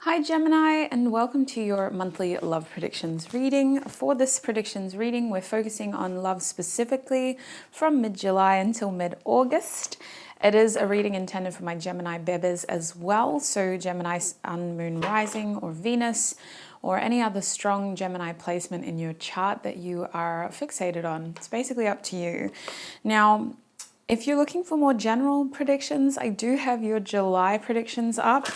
Hi Gemini, and welcome to your monthly love predictions reading. For this predictions reading, we're focusing on love specifically from mid-July until mid-August. It is a reading intended for my Gemini bebes as well, so Gemini sun, moon, rising, or Venus, or any other strong Gemini placement in your chart that you are fixated on. It's basically up to you. Now, if you're looking for more general predictions, I do have your July predictions up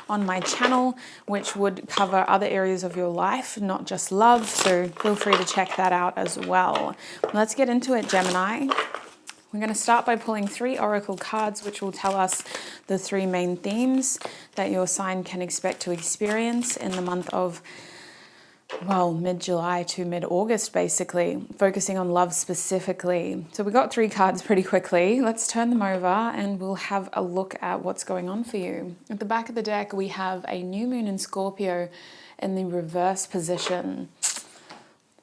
on my channel, which would cover other areas of your life, not just love, so feel free to check that out as well. Let's get into it, Gemini. We're going to start by pulling 3 oracle cards, which will tell us the 3 main themes that your sign can expect to experience in the month of, well, mid-July to mid-August, basically, focusing on love specifically. So we got 3 cards pretty quickly. Let's turn them over and we'll have a look at what's going on for you. At the back of the deck, we have a new moon in Scorpio in the reverse position.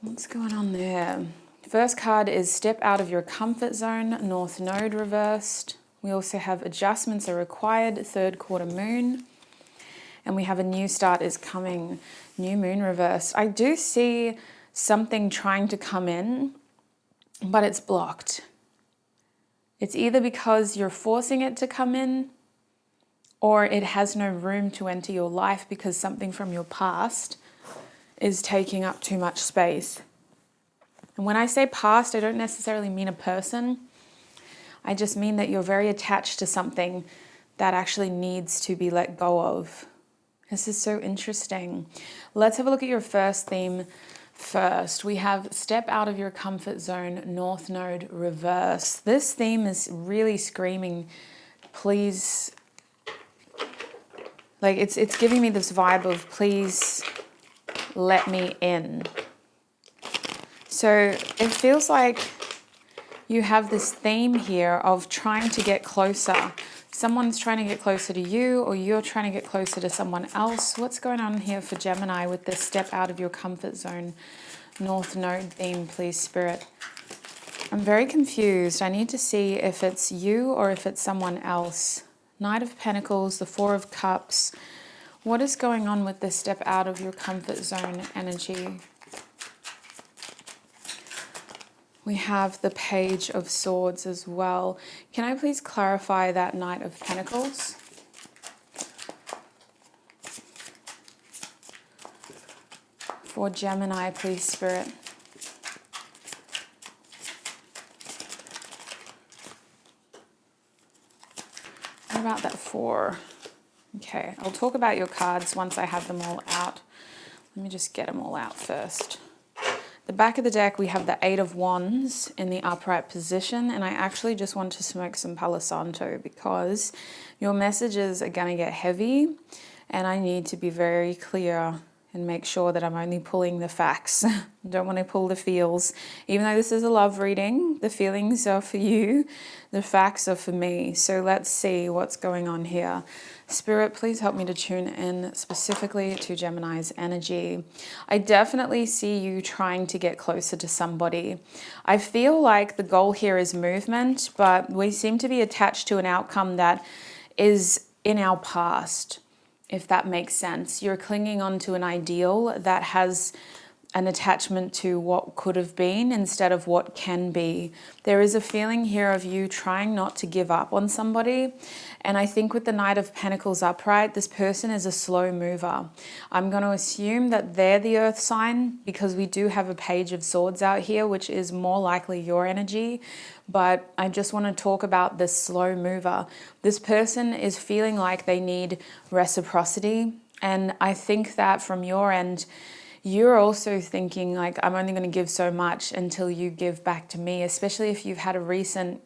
What's going on there? First card is step out of your comfort zone, North Node reversed. We also have adjustments are required, 3rd quarter moon. And we have a new start is coming, new moon reversed. I do see something trying to come in, but it's blocked. It's either because you're forcing it to come in, or it has no room to enter your life because something from your past is taking up too much space. And when I say past, I don't necessarily mean a person. I just mean that you're very attached to something that actually needs to be let go of. This is so interesting. Let's have a look at your first theme first. We have step out of your comfort zone, North Node reverse. This theme is really screaming, please, like it's giving me this vibe of please let me in. So it feels like you have this theme here of trying to get closer. Someone's trying to get closer to you, or you're trying to get closer to someone else. What's going on here for Gemini with this step out of your comfort zone, North Node theme, please, Spirit? I'm very confused. I need to see if it's you or if it's someone else. Knight of Pentacles, the 4 of Cups. What is going on with this step out of your comfort zone energy? We have the Page of Swords as well. Can I please clarify that Knight of Pentacles? For Gemini, please, Spirit. What about that 4? Okay, I'll talk about your cards once I have them all out. Let me just get them all out first. The back of the deck, we have the 8 of Wands in the upright position, and I actually just want to smoke some Palo Santo because your messages are going to get heavy, and I need to be very clear and make sure that I'm only pulling the facts. I don't want to pull the feels. Even though this is a love reading, the feelings are for you, the facts are for me. So let's see what's going on here. Spirit, please help me to tune in specifically to Gemini's energy. I definitely see you trying to get closer to somebody. I feel like the goal here is movement, but we seem to be attached to an outcome that is in our past, if that makes sense. You're clinging on to an ideal that has an attachment to what could have been instead of what can be. There is a feeling here of you trying not to give up on somebody. And I think with the Knight of Pentacles upright, this person is a slow mover. I'm going to assume that they're the earth sign because we do have a Page of Swords out here, which is more likely your energy. But I just want to talk about this slow mover. This person is feeling like they need reciprocity. And I think that from your end, you're also thinking like, I'm only going to give so much until you give back to me, especially if you've had a recent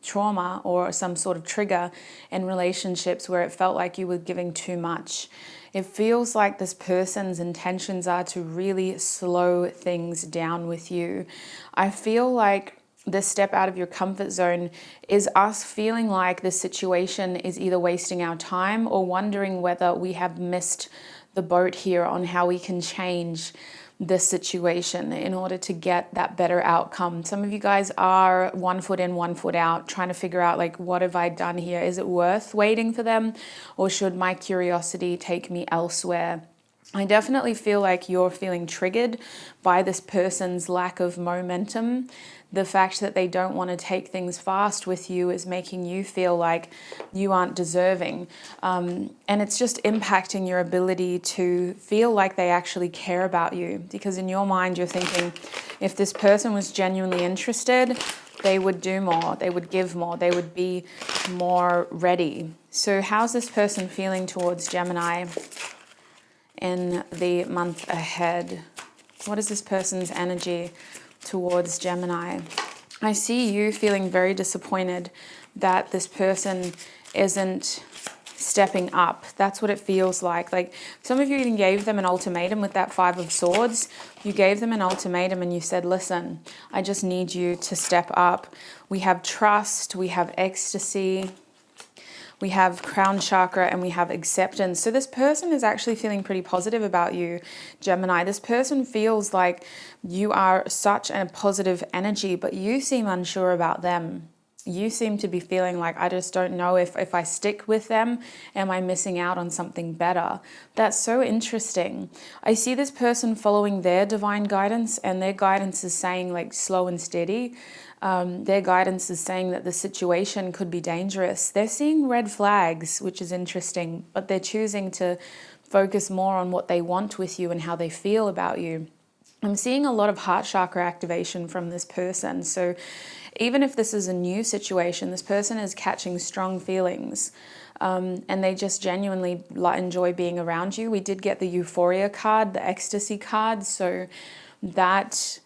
trauma or some sort of trigger in relationships where it felt like you were giving too much. It feels like this person's intentions are to really slow things down with you. I feel like this step out of your comfort zone is us feeling like this situation is either wasting our time or wondering whether we have missed the boat here on how we can change. this situation in order to get that better outcome. Some of you guys are 1 foot in, 1 foot out, trying to figure out like, what have I done here? Is it worth waiting for them, or should my curiosity take me elsewhere? I definitely feel like you're feeling triggered by this person's lack of momentum. The fact that they don't want to take things fast with you is making you feel like you aren't deserving. And it's just impacting your ability to feel like they actually care about you. Because in your mind, you're thinking, if this person was genuinely interested, they would do more, they would give more, they would be more ready. So how's this person feeling towards Gemini in the month ahead? What is this person's energy towards Gemini? I see you feeling very disappointed that this person isn't stepping up. That's what it feels like. Like, some of you even gave them an ultimatum with that Five of Swords. You gave them an ultimatum and you said, listen, I just need you to step up. We have trust, we have ecstasy, we have crown chakra, and we have acceptance. So this person is actually feeling pretty positive about you, Gemini. This person feels like you are such a positive energy, but you seem unsure about them. You seem to be feeling like, I just don't know if I stick with them, am I missing out on something better? That's so interesting. I see this person following their divine guidance, and their guidance is saying like slow and steady. Their guidance is saying that the situation could be dangerous. They're seeing red flags, which is interesting, but they're choosing to focus more on what they want with you and how they feel about you. I'm seeing a lot of heart chakra activation from this person. So even if this is a new situation, this person is catching strong feelings, and they just genuinely enjoy being around you. We did get the Euphoria card, the ecstasy card. So that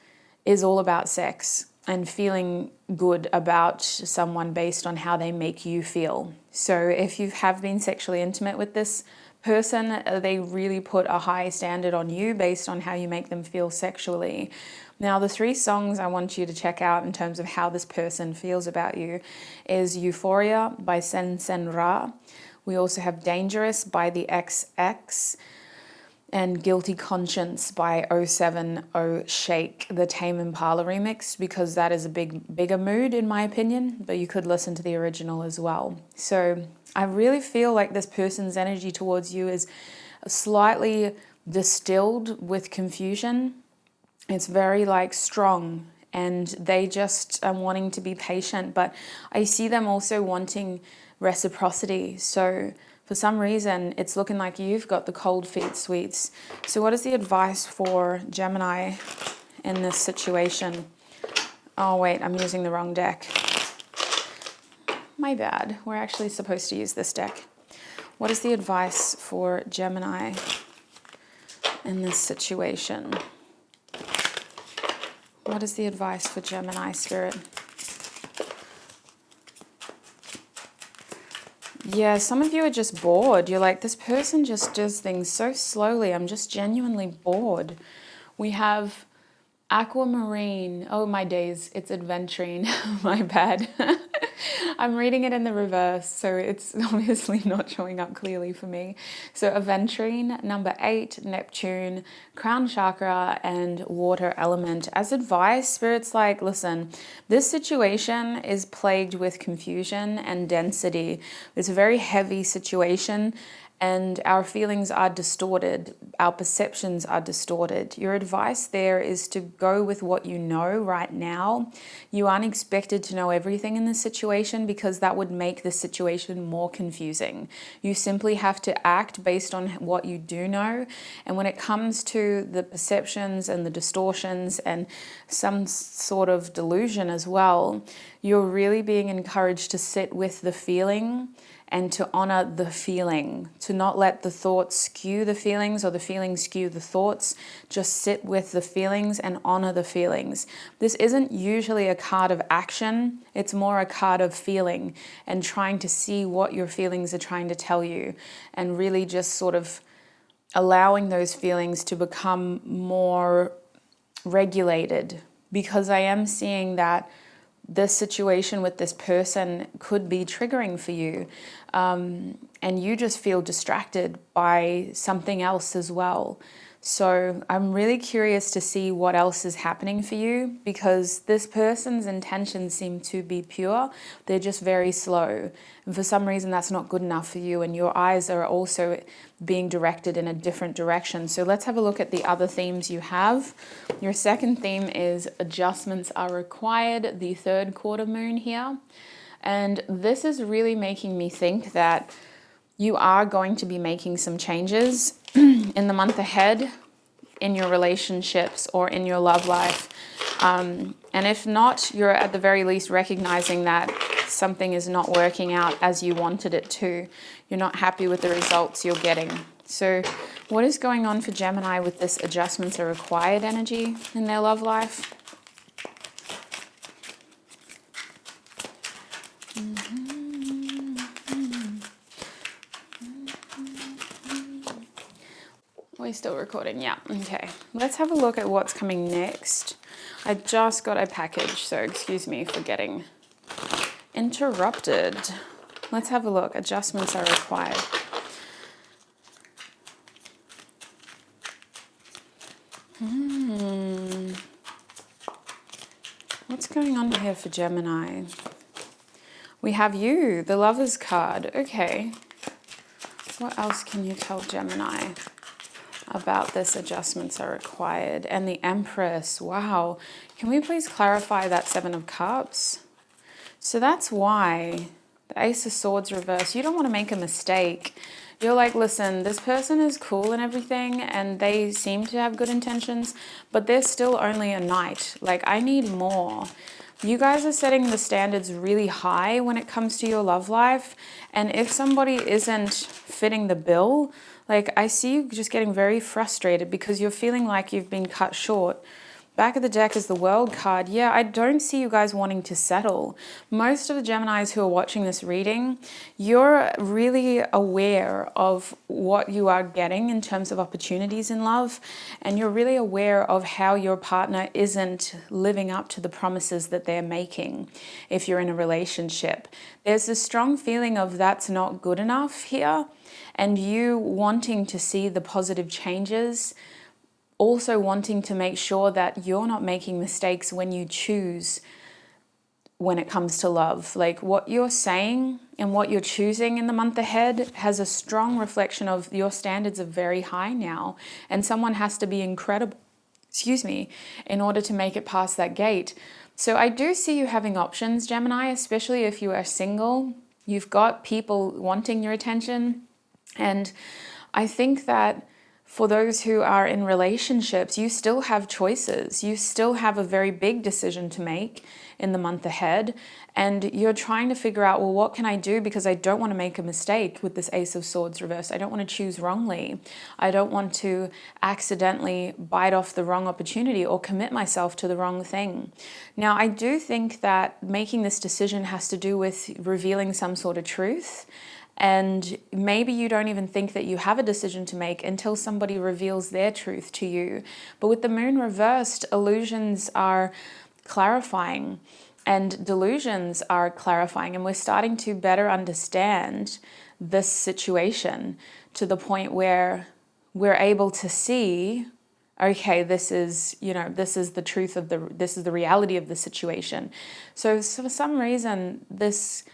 is all about sex and feeling good about someone based on how they make you feel. So if you have been sexually intimate with this person, they really put a high standard on you based on how you make them feel sexually. Now, the 3 songs I want you to check out in terms of how this person feels about you is Euphoria by Sen Sen Ra. We also have Dangerous by the XX, and Guilty Conscience by 070 Shake, the Tame Impala remix, because that is a bigger mood in my opinion, but you could listen to the original as well. So I really feel like this person's energy towards you is slightly distilled with confusion. It's very like strong, and they just are wanting to be patient, but I see them also wanting reciprocity. So for some reason, it's looking like you've got the cold feet sweets. So what is the advice for Gemini in this situation? Oh, wait, I'm using the wrong deck. My bad. We're actually supposed to use this deck. What is the advice for Gemini in this situation? What is the advice for Gemini, Spirit? Yeah, some of you are just bored. You're like, this person just does things so slowly. I'm just genuinely bored. We have aquamarine. Oh, my days. It's adventurine. My bad. I'm reading it in the reverse, so it's obviously not showing up clearly for me. So aventurine, number 8, Neptune, crown chakra, and water element. As advice, Spirit's like, listen, this situation is plagued with confusion and density. It's a very heavy situation, and our feelings are distorted. Our perceptions are distorted. Your advice there is to go with what you know right now. You aren't expected to know everything in this situation, because that would make the situation more confusing. You simply have to act based on what you do know. And when it comes to the perceptions and the distortions and some sort of delusion as well, you're really being encouraged to sit with the feeling and to honor the feeling, to not let the thoughts skew the feelings or the feelings skew the thoughts. Just sit with the feelings and honor the feelings. This isn't usually a card of action. It's more a card of feeling and trying to see what your feelings are trying to tell you, and really just sort of allowing those feelings to become more regulated, because I am seeing that this situation with this person could be triggering for you, and you just feel distracted by something else as well. So I'm really curious to see what else is happening for you, because this person's intentions seem to be pure. They're just very slow. And for some reason, that's not good enough for you. And your eyes are also being directed in a different direction. So let's have a look at the other themes you have. Your second theme is adjustments are required, the third quarter moon here. And this is really making me think that you are going to be making some changes in the month ahead in your relationships or in your love life. And if not, you're at the very least recognizing that something is not working out as you wanted it to. You're not happy with the results you're getting. So what is going on for Gemini with this adjustments are required energy in their love life? We're still recording, yeah, okay. Let's have a look at what's coming next. I just got a package, so excuse me for getting interrupted. Let's have a look. Adjustments are required. What's going on here for Gemini? We have you, the Lovers card. Okay. What else can you tell Gemini about this adjustments are required? And the Empress. Wow. Can we please clarify that Seven of Cups? So that's why the Ace of Swords reverse. You don't want to make a mistake. You're like, listen, this person is cool and everything, and they seem to have good intentions, but they're still only a knight. Like, I need more. You guys are setting the standards really high when it comes to your love life. And if somebody isn't fitting the bill, like, I see you just getting very frustrated because you're feeling like you've been cut short. Back of the deck is the World card. Yeah, I don't see you guys wanting to settle. Most of the Geminis who are watching this reading, you're really aware of what you are getting in terms of opportunities in love, and you're really aware of how your partner isn't living up to the promises that they're making if you're in a relationship. There's a strong feeling of that's not good enough here, and you wanting to see the positive changes, also wanting to make sure that you're not making mistakes when you choose when it comes to love. Like, what you're saying and what you're choosing in the month ahead has a strong reflection of your standards are very high now, and someone has to be incredible, in order to make it past that gate. So I do see you having options, Gemini, especially if you are single. You've got people wanting your attention, and I think that for those who are in relationships, you still have choices. You still have a very big decision to make in the month ahead. And you're trying to figure out, well, what can I do? Because I don't want to make a mistake with this Ace of Swords reverse. I don't want to choose wrongly. I don't want to accidentally bite off the wrong opportunity or commit myself to the wrong thing. Now, I do think that making this decision has to do with revealing some sort of truth. And maybe you don't even think that you have a decision to make until somebody reveals their truth to you. But with the moon reversed, illusions are clarifying and delusions are clarifying. And we're starting to better understand this situation to the point where we're able to see, okay, this is the truth of this is the reality of the situation. So for some reason, this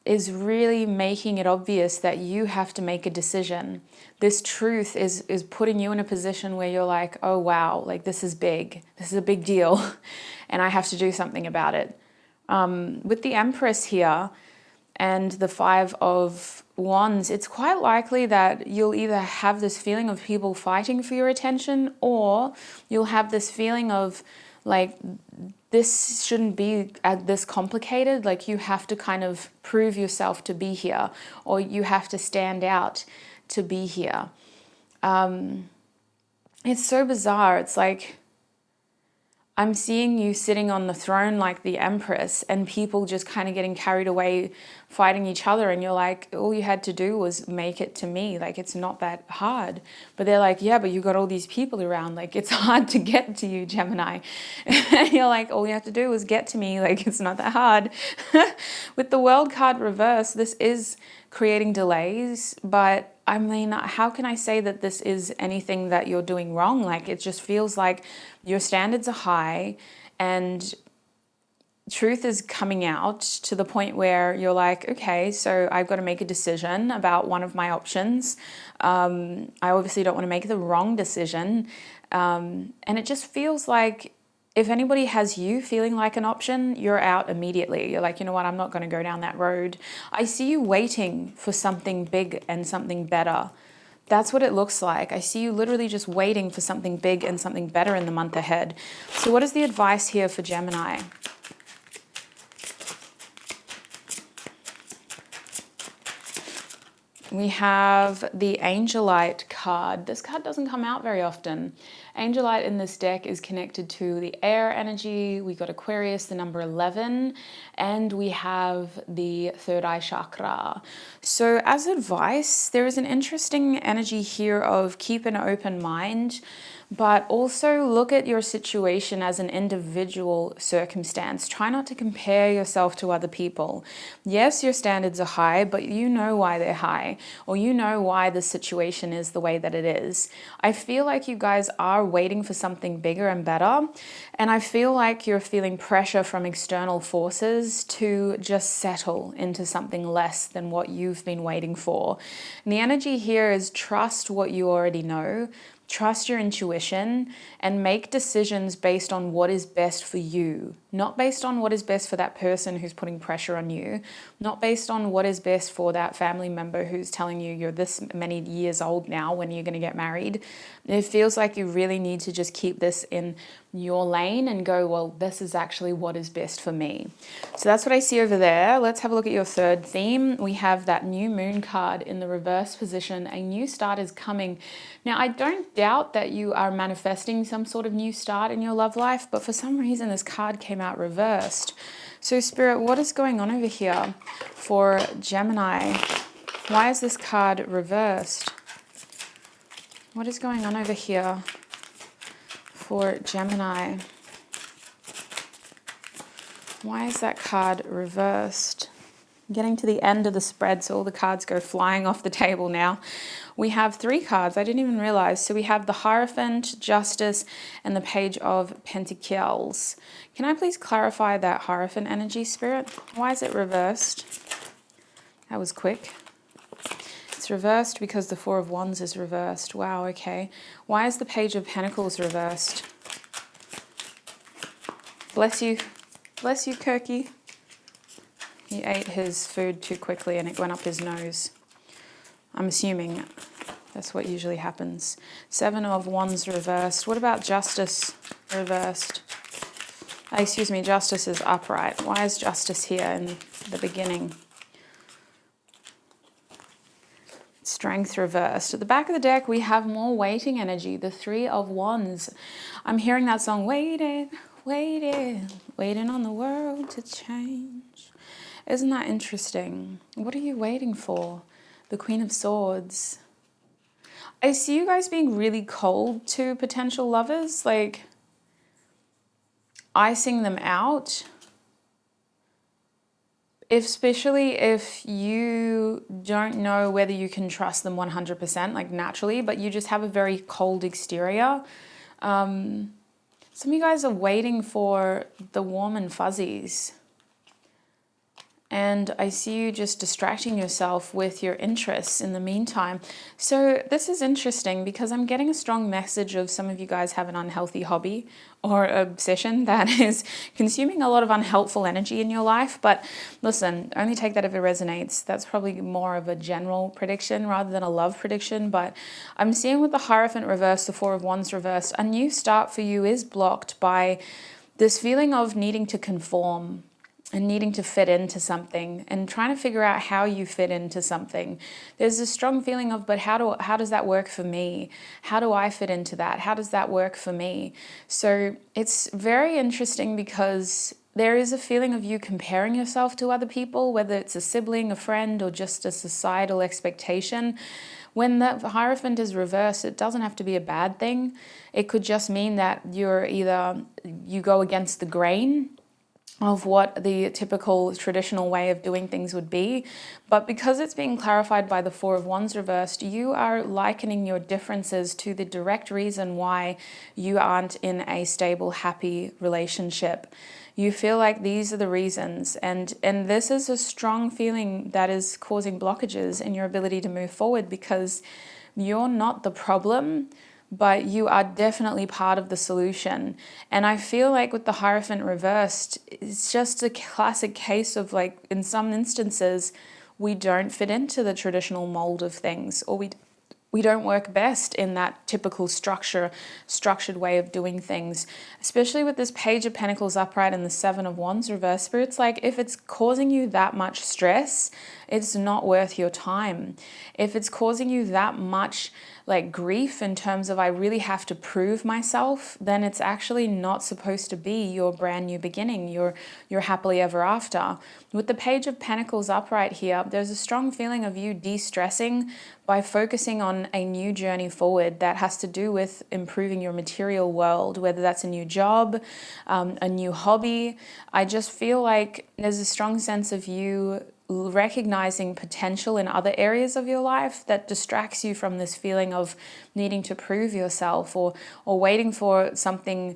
is really making it obvious that you have to make a decision. This truth is putting you in a position where you're like, oh wow, like this is big. This is a big deal and I have to do something about it. With the Empress here and the Five of Wands, it's quite likely that you'll either have this feeling of people fighting for your attention, or you'll have this feeling of like, this shouldn't be this complicated. Like, you have to kind of prove yourself to be here, or you have to stand out to be here. It's so bizarre. It's like, I'm seeing you sitting on the throne like the Empress, and people just kind of getting carried away fighting each other, and you're like, all you had to do was make it to me. Like, it's not that hard. But they're like, yeah, but you got all these people around. Like, it's hard to get to you, Gemini. And you're like, all you have to do is get to me. Like, it's not that hard. With the World card reverse, this is creating delays, but I mean, how can I say that this is anything that you're doing wrong? Like, it just feels like your standards are high and truth is coming out to the point where you're like, okay, so I've got to make a decision about one of my options. I obviously don't want to make the wrong decision. And it just feels like if anybody has you feeling like an option, you're out immediately. You're like, you know what, I'm not going to go down that road. I see you waiting for something big and something better. That's what it looks like. I see you literally just waiting for something big and something better in the month ahead. So what is the advice here for Gemini? We have the Angelite card. This card doesn't come out very often. Angelite in this deck is connected to the air energy. We got Aquarius, the number 11, and we have the third eye chakra. So as advice, there is an interesting energy here of keep an open mind, but also look at your situation as an individual circumstance. Try not to compare yourself to other people. Yes, your standards are high, but you know why they're high, or you know why the situation is the way that it is. I feel like you guys are waiting for something bigger and better, and I feel like you're feeling pressure from external forces to just settle into something less than what you've been waiting for. And the energy here is trust what you already know. Trust your intuition and make decisions based on what is best for you, not based on what is best for that person who's putting pressure on you, not based on what is best for that family member who's telling you you're this many years old now when you're going to get married. It feels like you really need to just keep this in your lane and go, well, this is actually what is best for me. So that's what I see over there. Let's have a look at your third theme. We have that new moon card in the reverse position. A new start is coming. Now, I don't doubt that you are manifesting some sort of new start in your love life, but for some reason this card came out reversed. So Spirit, what is going on over here for Gemini? Why is this card reversed? What is going on over here for Gemini? Why is that card reversed? I'm getting to the end of the spread, so all the cards go flying off the table now. We have 3 cards. I didn't even realize. So we have the Hierophant, Justice, and the Page of Pentacles. Can I please clarify that Hierophant energy, Spirit? Why is it reversed? That was quick. It's reversed because the Four of Wands is reversed. Wow, okay. Why is the Page of Pentacles reversed? Bless you. Bless you, Kirky. He ate his food too quickly and it went up his nose. I'm assuming that's what usually happens. 7 of Wands reversed. What about Justice reversed? Excuse me, Justice is upright. Why is Justice here in the beginning? Strength reversed. At the back of the deck, we have more waiting energy. The 3 of Wands. I'm hearing that song, waiting, waiting, waiting on the world to change. Isn't that interesting? What are you waiting for? The Queen of Swords. I see you guys being really cold to potential lovers, like icing them out. Especially if you don't know whether you can trust them 100%, like naturally, but you just have a very cold exterior. Some of you guys are waiting for the warm and fuzzies. And I see you just distracting yourself with your interests in the meantime. So this is interesting because I'm getting a strong message of some of you guys have an unhealthy hobby or obsession that is consuming a lot of unhelpful energy in your life. But listen, only take that if it resonates. That's probably more of a general prediction rather than a love prediction. But I'm seeing with the Hierophant reversed, the 4 of Wands reversed, a new start for you is blocked by this feeling of needing to conform and needing to fit into something and trying to figure out how you fit into something. There's a strong feeling of, but how does that work for me? How do I fit into that? How does that work for me? So it's very interesting because there is a feeling of you comparing yourself to other people, whether it's a sibling, a friend, or just a societal expectation. When the Hierophant is reversed, it doesn't have to be a bad thing. It could just mean that you're either, you go against the grain, of what the typical traditional way of doing things would be. But because it's being clarified by the Four of Wands reversed, you are likening your differences to the direct reason why you aren't in a stable, happy relationship. You feel like these are the reasons, and this is a strong feeling that is causing blockages in your ability to move forward, because you're not the problem, but you are definitely part of the solution. And I feel like with the Hierophant reversed, it's just a classic case of, like, in some instances, we don't fit into the traditional mold of things, or we don't work best in that typical structured way of doing things. Especially with this Page of Pentacles upright and the Seven of Wands reversed, Spirit's like, if it's causing you that much stress, it's not worth your time. If it's causing you that much like grief in terms of I really have to prove myself, then it's actually not supposed to be your brand new beginning, your happily ever after. With the Page of Pentacles upright here, there's a strong feeling of you de-stressing by focusing on a new journey forward that has to do with improving your material world, whether that's a new job, a new hobby. I just feel like there's a strong sense of you recognizing potential in other areas of your life that distracts you from this feeling of needing to prove yourself, or waiting for something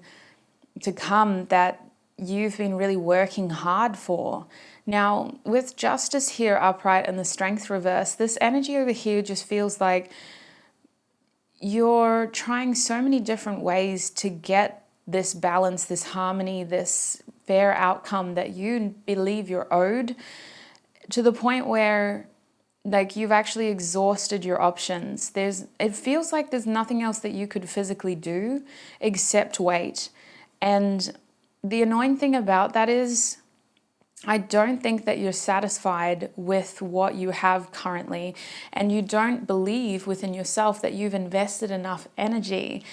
to come that you've been really working hard for. Now, with Justice here upright and the Strength reverse, this energy over here just feels like you're trying so many different ways to get this balance, this harmony, this fair outcome that you believe you're owed, to the point where like you've actually exhausted your options. It feels like there's nothing else that you could physically do except wait. And the annoying thing about that is I don't think that you're satisfied with what you have currently, and you don't believe within yourself that you've invested enough energy.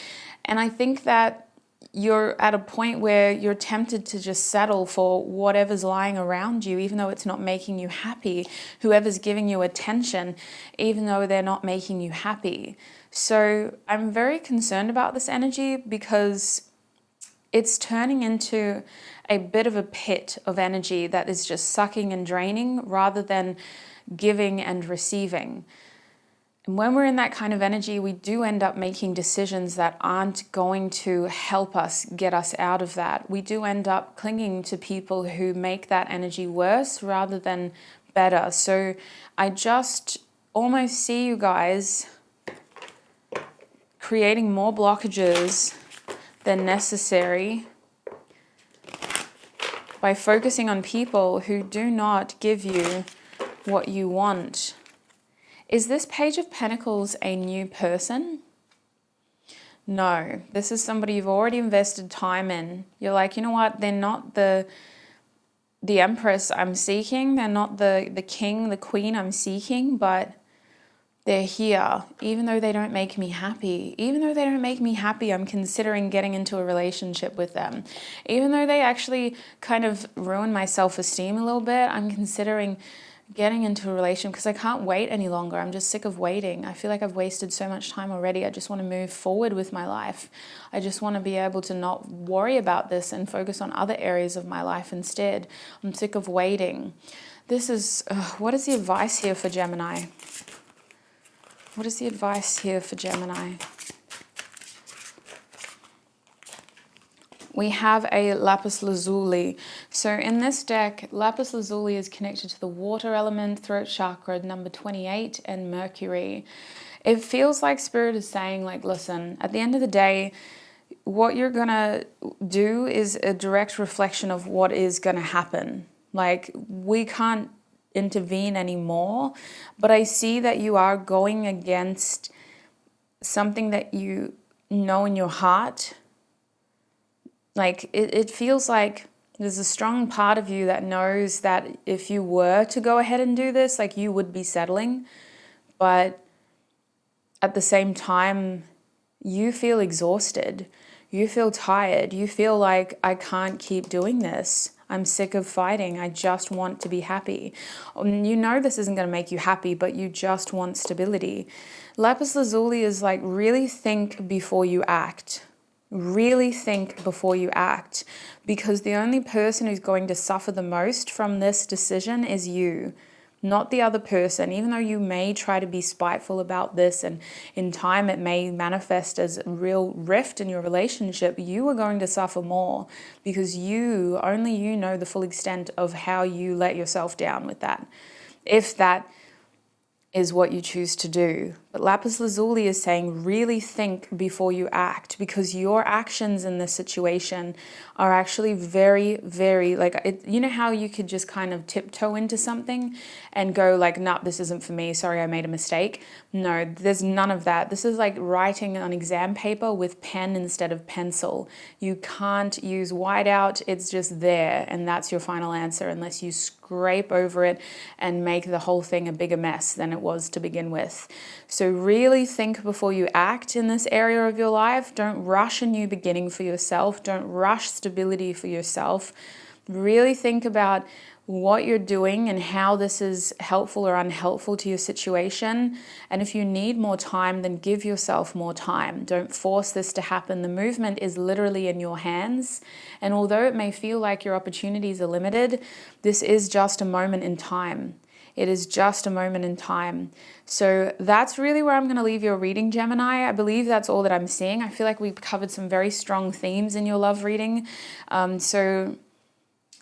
And I think that you're at a point where you're tempted to just settle for whatever's lying around you, even though it's not making you happy, whoever's giving you attention, even though they're not making you happy. So I'm very concerned about this energy, because it's turning into a bit of a pit of energy that is just sucking and draining rather than giving and receiving. And when we're in that kind of energy, we do end up making decisions that aren't going to help us get us out of that. We do end up clinging to people who make that energy worse rather than better. So I just almost see you guys creating more blockages than necessary by focusing on people who do not give you what you want. Is this Page of Pentacles a new person? No, this is somebody you've already invested time in. You're like, you know what? They're not the Empress I'm seeking. They're not the king, the queen I'm seeking, but they're here. Even though they don't make me happy. Even though they don't make me happy, I'm considering getting into a relationship with them. Even though they actually kind of ruin my self-esteem a little bit, I'm considering getting into a relationship because I can't wait any longer. I'm just sick of waiting. I feel like I've wasted so much time already. I just want to move forward with my life. I just want to be able to not worry about this and focus on other areas of my life instead. I'm sick of waiting. This is, what is the advice here for Gemini? What is the advice here for Gemini? We have a lapis lazuli. So in this deck, lapis lazuli is connected to the water element, throat chakra, number 28, and Mercury. It feels like Spirit is saying, like, listen, at the end of the day, what you're gonna do is a direct reflection of what is gonna happen. Like, we can't intervene anymore, but I see that you are going against something that you know in your heart. Like, it feels like there's a strong part of you that knows that if you were to go ahead and do this, like, you would be settling. But at the same time, you feel exhausted. You feel tired. You feel like, I can't keep doing this. I'm sick of fighting. I just want to be happy. You know this isn't going to make you happy, but you just want stability. Lapis lazuli is like, really think before you act. Really think before you act, because the only person who's going to suffer the most from this decision is you, not the other person. Even though you may try to be spiteful about this, and in time it may manifest as a real rift in your relationship, you are going to suffer more, because only you know the full extent of how you let yourself down with that, if that is what you choose to do. But lapis lazuli is saying really think before you act, because your actions in this situation are actually very, very, like, you know how you could just kind of tiptoe into something and go like, nah, this isn't for me, sorry, I made a mistake. No, there's none of that. This is like writing on exam paper with pen instead of pencil. You can't use whiteout, it's just there, and that's your final answer, unless you scrape over it and make the whole thing a bigger mess than it was to begin with. So really think before you act in this area of your life. Don't rush a new beginning for yourself. Don't rush stability for yourself. Really think about what you're doing and how this is helpful or unhelpful to your situation. And if you need more time, then give yourself more time. Don't force this to happen. The movement is literally in your hands. And although it may feel like your opportunities are limited, this is just a moment in time. It is just a moment in time. So that's really where I'm going to leave your reading, Gemini. I believe that's all that I'm seeing. I feel like we've covered some very strong themes in your love reading.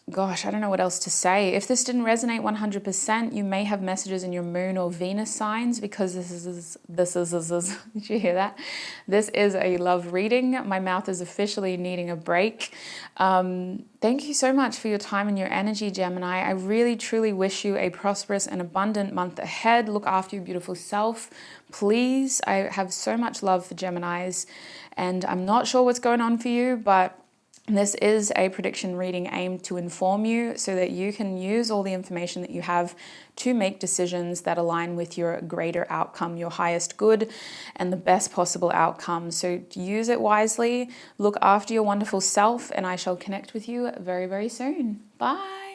Gosh, I don't know what else to say. If this didn't resonate 100%, you may have messages in your moon or Venus signs, because this is did you hear that? This is a love reading. My mouth is officially needing a break. Thank you so much for your time and your energy, Gemini. I really, truly wish you a prosperous and abundant month ahead. Look after your beautiful self, please. I have so much love for Geminis, and I'm not sure what's going on for you, but this is a prediction reading aimed to inform you so that you can use all the information that you have to make decisions that align with your greater outcome, your highest good, and the best possible outcome. So use it wisely, look after your wonderful self, and I shall connect with you very, very soon. Bye.